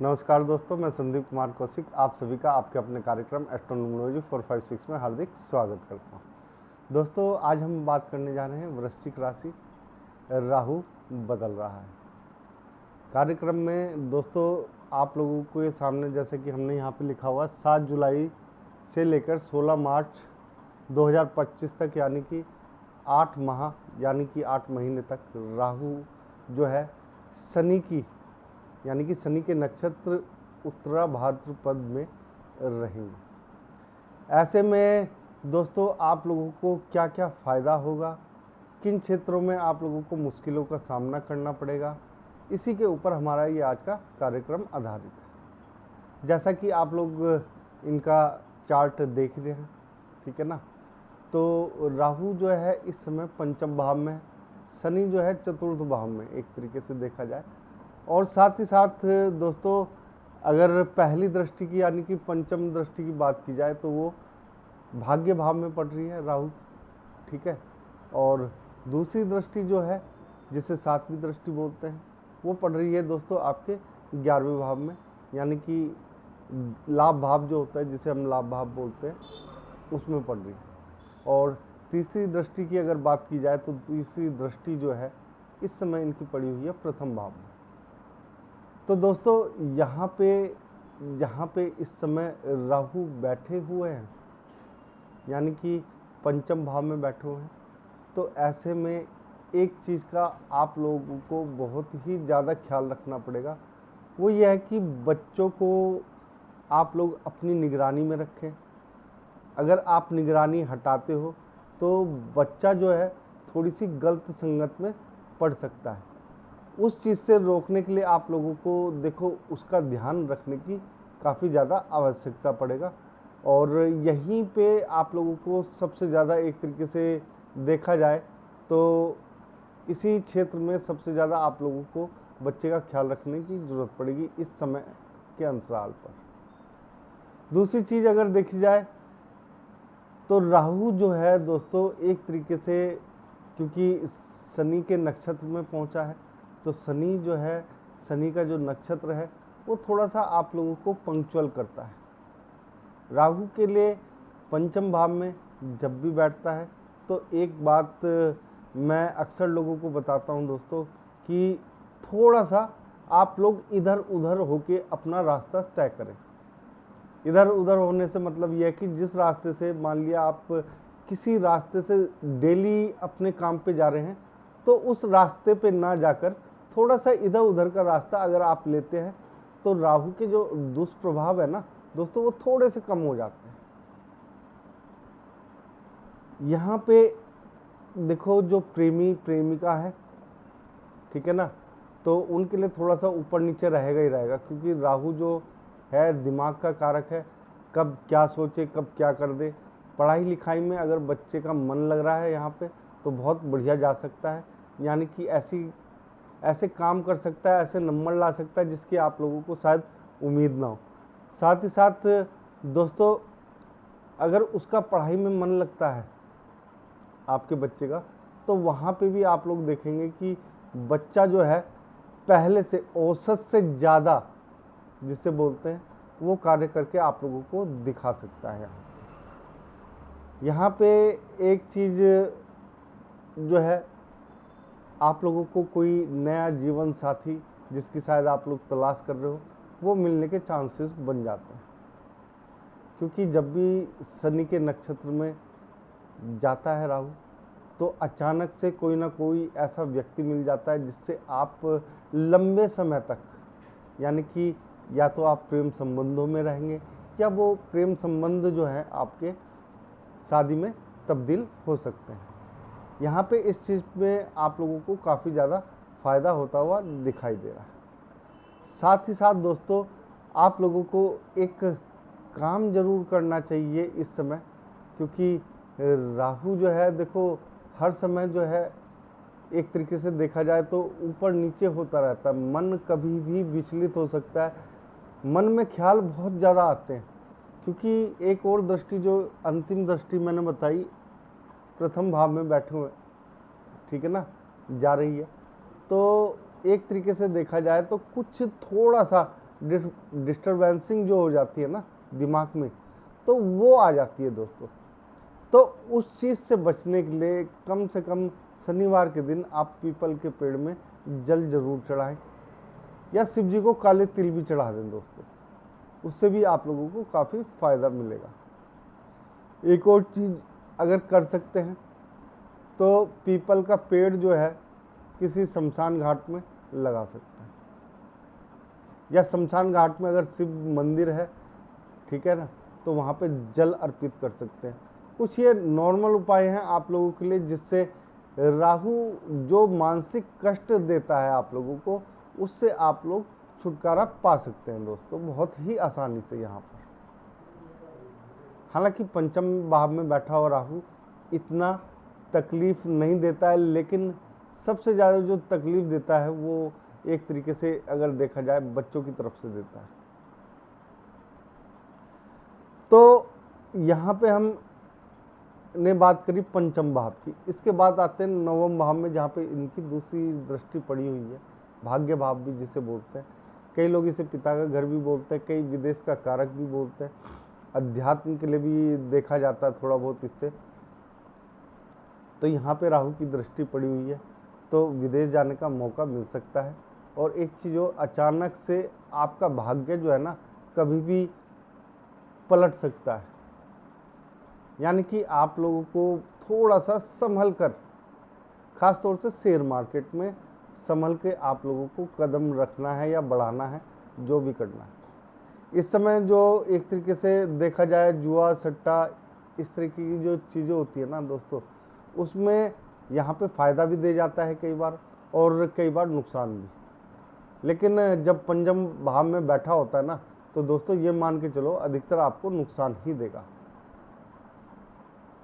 नमस्कार दोस्तों, मैं संदीप कुमार कौशिक आप सभी का आपके अपने कार्यक्रम एस्ट्रोनोमोलॉजी 456 में हार्दिक स्वागत करता हूं। दोस्तों, आज हम बात करने जा रहे हैं वृश्चिक राशि, राहु बदल रहा है। कार्यक्रम में दोस्तों आप लोगों को ये सामने, जैसे कि हमने यहाँ पे लिखा हुआ 7 जुलाई से लेकर 16 मार्च 2025 तक, यानी कि 8 माह यानी कि 8 महीने तक राहु जो है शनि की यानी कि शनि के नक्षत्र उत्तरा भाद्रपद में रहेंगे। ऐसे में दोस्तों आप लोगों को क्या क्या फ़ायदा होगा, किन क्षेत्रों में आप लोगों को मुश्किलों का सामना करना पड़ेगा, इसी के ऊपर हमारा ये आज का कार्यक्रम आधारित है। जैसा कि आप लोग इनका चार्ट देख रहे हैं, ठीक है ना। तो राहु जो है इस समय पंचम भाव में है, शनि जो है चतुर्थ भाव में एक तरीके से देखा जाए। और साथ ही साथ दोस्तों अगर पहली दृष्टि की यानी कि पंचम दृष्टि की बात की जाए तो वो भाग्य भाव में पड़ रही है राहु, ठीक है। और दूसरी दृष्टि जो है जिसे सातवीं दृष्टि बोलते हैं वो पड़ रही है दोस्तों आपके 11वें भाव में, यानी कि लाभ भाव जो होता है जिसे हम लाभ भाव बोलते हैं उसमें पड़ रही है। और तीसरी दृष्टि की अगर बात की जाए तो तीसरी दृष्टि जो है इस समय इनकी पड़ी हुई है प्रथम भाव में। तो दोस्तों यहाँ पे इस समय राहु बैठे हुए हैं, यानी कि पंचम भाव में बैठे हुए हैं। तो ऐसे में एक चीज़ का आप लोगों को बहुत ही ज़्यादा ख्याल रखना पड़ेगा, वो ये है कि बच्चों को आप लोग अपनी निगरानी में रखें। अगर आप निगरानी हटाते हो तो बच्चा जो है थोड़ी सी गलत संगत में पड़ सकता है। उस चीज़ से रोकने के लिए आप लोगों को देखो उसका ध्यान रखने की काफ़ी ज़्यादा आवश्यकता पड़ेगा। और यहीं पे आप लोगों को सबसे ज़्यादा एक तरीके से देखा जाए तो इसी क्षेत्र में सबसे ज़्यादा आप लोगों को बच्चे का ख्याल रखने की ज़रूरत पड़ेगी इस समय के अंतराल पर। दूसरी चीज़ अगर देखी जाए तो राहु जो है दोस्तों एक तरीके से, क्योंकि शनि के नक्षत्र में पहुंचा है, तो शनि जो है, शनि का जो नक्षत्र है वो थोड़ा सा आप लोगों को पंक्चुअल करता है। राहु के लिए पंचम भाव में जब भी बैठता है तो एक बात मैं अक्सर लोगों को बताता हूं दोस्तों कि थोड़ा सा आप लोग इधर उधर होके अपना रास्ता तय करें। इधर उधर होने से मतलब यह है कि जिस रास्ते से, मान लिया आप किसी रास्ते से डेली अपने काम पे जा रहे हैं, तो उस रास्ते पे ना जाकर थोड़ा सा इधर उधर का रास्ता अगर आप लेते हैं तो राहु के जो दुष्प्रभाव है ना दोस्तों वो थोड़े से कम हो जाते हैं। यहाँ पे देखो जो प्रेमी प्रेमिका है, ठीक है ना, तो उनके लिए थोड़ा सा ऊपर नीचे रहेगा ही रहेगा, क्योंकि राहु जो है दिमाग का कारक है। कब क्या सोचे कब क्या कर दे। पढ़ाई लिखाई में अगर बच्चे का मन लग रहा है यहाँ पे तो बहुत बढ़िया जा सकता है, यानी कि ऐसे काम कर सकता है, ऐसे नंबर ला सकता है जिसकी आप लोगों को शायद उम्मीद ना हो। साथ ही साथ दोस्तों अगर उसका पढ़ाई में मन लगता है आपके बच्चे का, तो वहाँ पे भी आप लोग देखेंगे कि बच्चा जो है पहले से औसत से ज़्यादा जिसे बोलते हैं वो कार्य करके आप लोगों को दिखा सकता है। यहाँ पे एक चीज़ जो है, आप लोगों को कोई नया जीवन साथी जिसकी शायद आप लोग तलाश कर रहे हो वो मिलने के चांसेस बन जाते हैं, क्योंकि जब भी शनि के नक्षत्र में जाता है राहु तो अचानक से कोई ना कोई ऐसा व्यक्ति मिल जाता है जिससे आप लंबे समय तक, यानी कि या तो आप प्रेम संबंधों में रहेंगे या वो प्रेम संबंध जो है आपके शादी में तब्दील हो सकते हैं। यहाँ पे इस चीज़ में आप लोगों को काफ़ी ज़्यादा फ़ायदा होता हुआ दिखाई दे रहा है। साथ ही साथ दोस्तों आप लोगों को एक काम ज़रूर करना चाहिए इस समय, क्योंकि राहु जो है देखो हर समय जो है एक तरीके से देखा जाए तो ऊपर नीचे होता रहता है। मन कभी भी विचलित हो सकता है, मन में ख्याल बहुत ज़्यादा आते हैं, क्योंकि एक और दृष्टि जो अंतिम दृष्टि मैंने बताई प्रथम भाव में बैठे हुए, ठीक है ना, जा रही है। तो एक तरीके से देखा जाए तो कुछ थोड़ा सा डिस्टर्बेंसिंग जो हो जाती है ना दिमाग में, तो वो आ जाती है दोस्तों। तो उस चीज़ से बचने के लिए कम से कम शनिवार के दिन आप पीपल के पेड़ में जल जरूर चढ़ाएं, या शिव जी को काले तिल भी चढ़ा दें दोस्तों, उससे भी आप लोगों को काफ़ी फायदा मिलेगा। एक और चीज़ अगर कर सकते हैं तो पीपल का पेड़ जो है किसी शमशान घाट में लगा सकते हैं, या शमशान घाट में अगर शिव मंदिर है, ठीक है ना, तो वहाँ पे जल अर्पित कर सकते हैं। कुछ ये नॉर्मल उपाय हैं आप लोगों के लिए, जिससे राहु जो मानसिक कष्ट देता है आप लोगों को, उससे आप लोग छुटकारा पा सकते हैं दोस्तों, बहुत ही आसानी से यहाँ पर। हालांकि पंचम भाव में बैठा हुआ राहु इतना तकलीफ नहीं देता है, लेकिन सबसे ज़्यादा जो तकलीफ देता है वो एक तरीके से अगर देखा जाए बच्चों की तरफ से देता है। तो यहाँ पे हम ने बात करी पंचम भाव की। इसके बाद आते हैं नवम भाव में, जहाँ पे इनकी दूसरी दृष्टि पड़ी हुई है, भाग्य भाव भी जिसे बोलते हैं। कई लोग इसे पिता का घर भी बोलते हैं, कई विदेश का कारक भी बोलते हैं, अध्यात्म के लिए भी देखा जाता है थोड़ा बहुत इससे। तो यहाँ पे राहु की दृष्टि पड़ी हुई है, तो विदेश जाने का मौका मिल सकता है। और एक चीज़ हो, अचानक से आपका भाग्य जो है ना कभी भी पलट सकता है, यानी कि आप लोगों को थोड़ा सा संभल कर, खास तौर से शेयर मार्केट में संभल के आप लोगों को कदम रखना है या बढ़ाना है, जो भी करना है। इस समय जो एक तरीके से देखा जाए जुआ सट्टा इस तरीके की जो चीज़ें होती है ना दोस्तों, उसमें यहाँ पे फ़ायदा भी दे जाता है कई बार, और कई बार नुकसान भी। लेकिन जब पंचम भाव में बैठा होता है ना, तो दोस्तों ये मान के चलो अधिकतर आपको नुकसान ही देगा,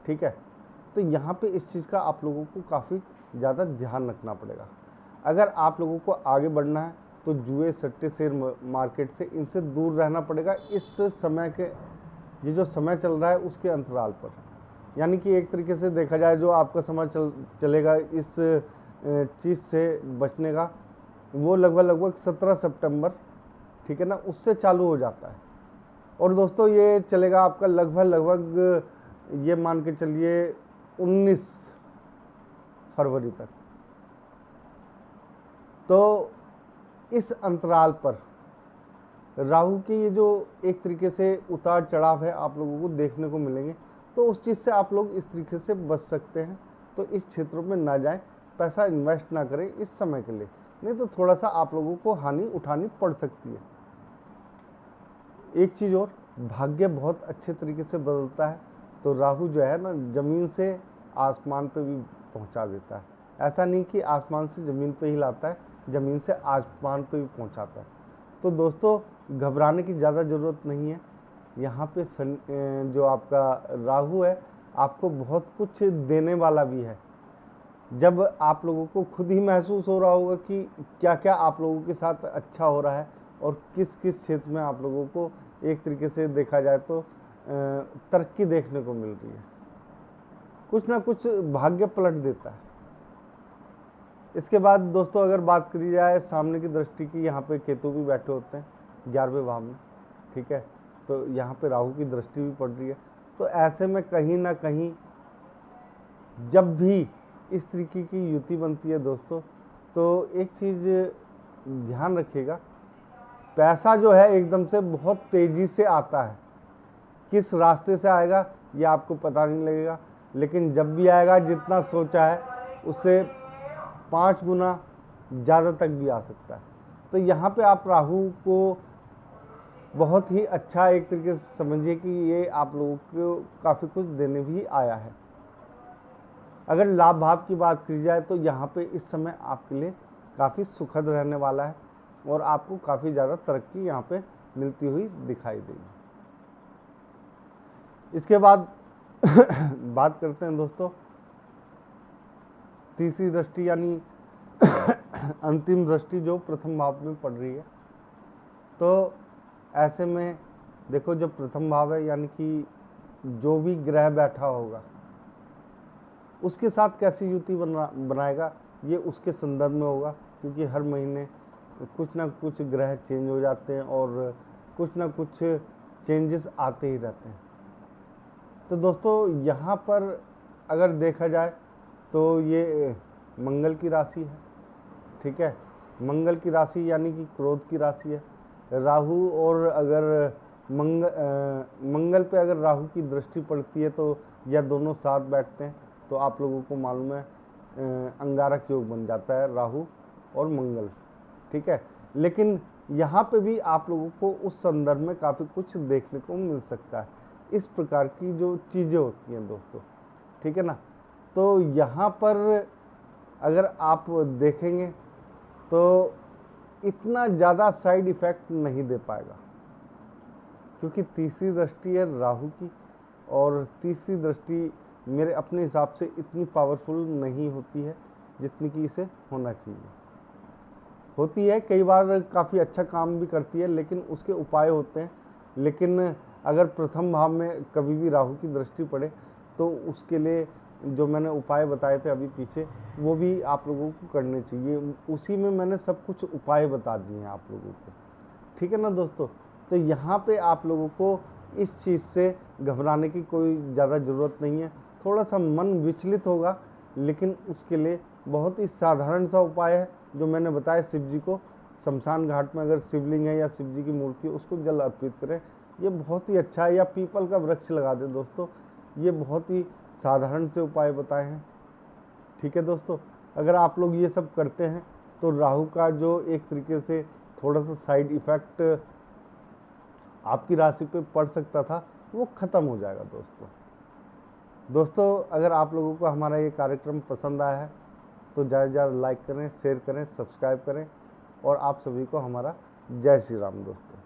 ठीक है। तो यहाँ पे इस चीज़ का आप लोगों को काफ़ी ज़्यादा ध्यान रखना पड़ेगा। अगर आप लोगों को आगे बढ़ना है तो जुए सट्टे शेयर मार्केट से इनसे दूर रहना पड़ेगा इस समय के, ये जो समय चल रहा है उसके अंतराल पर। यानी कि एक तरीके से देखा जाए जो आपका समय चलेगा इस चीज़ से बचने का, वो लगभग 17 सितंबर, ठीक है ना, उससे चालू हो जाता है। और दोस्तों ये चलेगा आपका लगभग ये मान के चलिए 19 फरवरी तक। तो इस अंतराल पर राहु के ये जो एक तरीके से उतार चढ़ाव है आप लोगों को देखने को मिलेंगे, तो उस चीज़ से आप लोग इस तरीके से बच सकते हैं। तो इस क्षेत्रों में ना जाएं, पैसा इन्वेस्ट ना करें इस समय के लिए, नहीं तो थोड़ा सा आप लोगों को हानि उठानी पड़ सकती है। एक चीज़ और, भाग्य बहुत अच्छे तरीके से बदलता है, तो राहु जो है ना ज़मीन से आसमान पे भी पहुंचा देता है। ऐसा नहीं कि आसमान से ज़मीन पे ही लाता है, ज़मीन से आसमान पे भी पहुंचाता है। तो दोस्तों घबराने की ज़्यादा ज़रूरत नहीं है। यहाँ पे जो आपका राहु है आपको बहुत कुछ देने वाला भी है। जब आप लोगों को खुद ही महसूस हो रहा होगा कि क्या क्या आप लोगों के साथ अच्छा हो रहा है, और किस किस क्षेत्र में आप लोगों को एक तरीके से देखा जाए तो तरक्की देखने को मिल रही है। कुछ ना कुछ भाग्य पलट देता है। इसके बाद दोस्तों अगर बात करी जाए सामने की दृष्टि की, यहाँ पे केतु भी बैठे होते हैं 11वें भाव में, ठीक है, तो यहाँ पे राहु की दृष्टि भी पड़ रही है। तो ऐसे में कहीं ना कहीं जब भी इस तरीके की युति बनती है दोस्तों, तो एक चीज़ ध्यान रखिएगा, पैसा जो है एकदम से बहुत तेज़ी से आता है। किस रास्ते से आएगा ये आपको पता नहीं लगेगा, लेकिन जब भी आएगा जितना सोचा है उससे 5 गुना ज़्यादा तक भी आ सकता है। तो यहाँ पे आप राहु को बहुत ही अच्छा एक तरीके से समझिए कि ये आप लोगों को काफ़ी कुछ देने भी आया है। अगर लाभ भाव की बात की जाए तो यहाँ पे इस समय आपके लिए काफ़ी सुखद रहने वाला है, और आपको काफ़ी ज़्यादा तरक्की यहाँ पे मिलती हुई दिखाई देगी। इसके बाद बात करते हैं दोस्तों तीसरी दृष्टि, यानी अंतिम दृष्टि जो प्रथम भाव में पड़ रही है। तो ऐसे में देखो जो प्रथम भाव है, यानी कि जो भी ग्रह बैठा होगा उसके साथ कैसी युति बनाएगा ये उसके संदर्भ में होगा, क्योंकि हर महीने कुछ ना कुछ ग्रह चेंज हो जाते हैं और कुछ ना कुछ चेंजेस आते ही रहते हैं। तो दोस्तों यहाँ पर अगर देखा जाए तो ये मंगल की राशि है, ठीक है। मंगल की राशि यानी कि क्रोध की राशि है। राहु और अगर मंगल पे अगर राहु की दृष्टि पड़ती है तो या दोनों साथ बैठते हैं तो आप लोगों को मालूम है अंगारक योग बन जाता है राहु और मंगल, ठीक है। लेकिन यहाँ पे भी आप लोगों को उस संदर्भ में काफ़ी कुछ देखने को मिल सकता है। इस प्रकार की जो चीज़ें होती हैं दोस्तों, ठीक है ना। तो यहाँ पर अगर आप देखेंगे तो इतना ज़्यादा साइड इफ़ेक्ट नहीं दे पाएगा, क्योंकि तीसरी दृष्टि है राहु की, और तीसरी दृष्टि मेरे अपने हिसाब से इतनी पावरफुल नहीं होती है जितनी कि इसे होना चाहिए। होती है कई बार, काफ़ी अच्छा काम भी करती है, लेकिन उसके उपाय होते हैं। लेकिन अगर प्रथम भाव में कभी भी राहु की दृष्टि पड़े तो उसके लिए जो मैंने उपाय बताए थे अभी पीछे, वो भी आप लोगों को करने चाहिए। उसी में मैंने सब कुछ उपाय बता दिए हैं आप लोगों को, ठीक है ना दोस्तों। तो यहाँ पे आप लोगों को इस चीज़ से घबराने की कोई ज़्यादा ज़रूरत नहीं है। थोड़ा सा मन विचलित होगा, लेकिन उसके लिए बहुत ही साधारण सा उपाय है जो मैंने बताया। शिव जी को शमशान घाट में अगर शिवलिंग है या शिव जी की मूर्ति है उसको जल अर्पित करें, ये बहुत ही अच्छा है। या पीपल का वृक्ष लगा दें दोस्तों, ये बहुत ही साधारण से उपाय बताए हैं, ठीक है दोस्तों। अगर आप लोग ये सब करते हैं तो राहु का जो एक तरीके से थोड़ा सा साइड इफ़ेक्ट आपकी राशि पे पड़ सकता था वो ख़त्म हो जाएगा दोस्तों। अगर आप लोगों को हमारा ये कार्यक्रम पसंद आया है तो ज़्यादा से ज़्यादा लाइक करें, शेयर करें, सब्सक्राइब करें, और आप सभी को हमारा जय श्री राम दोस्तों।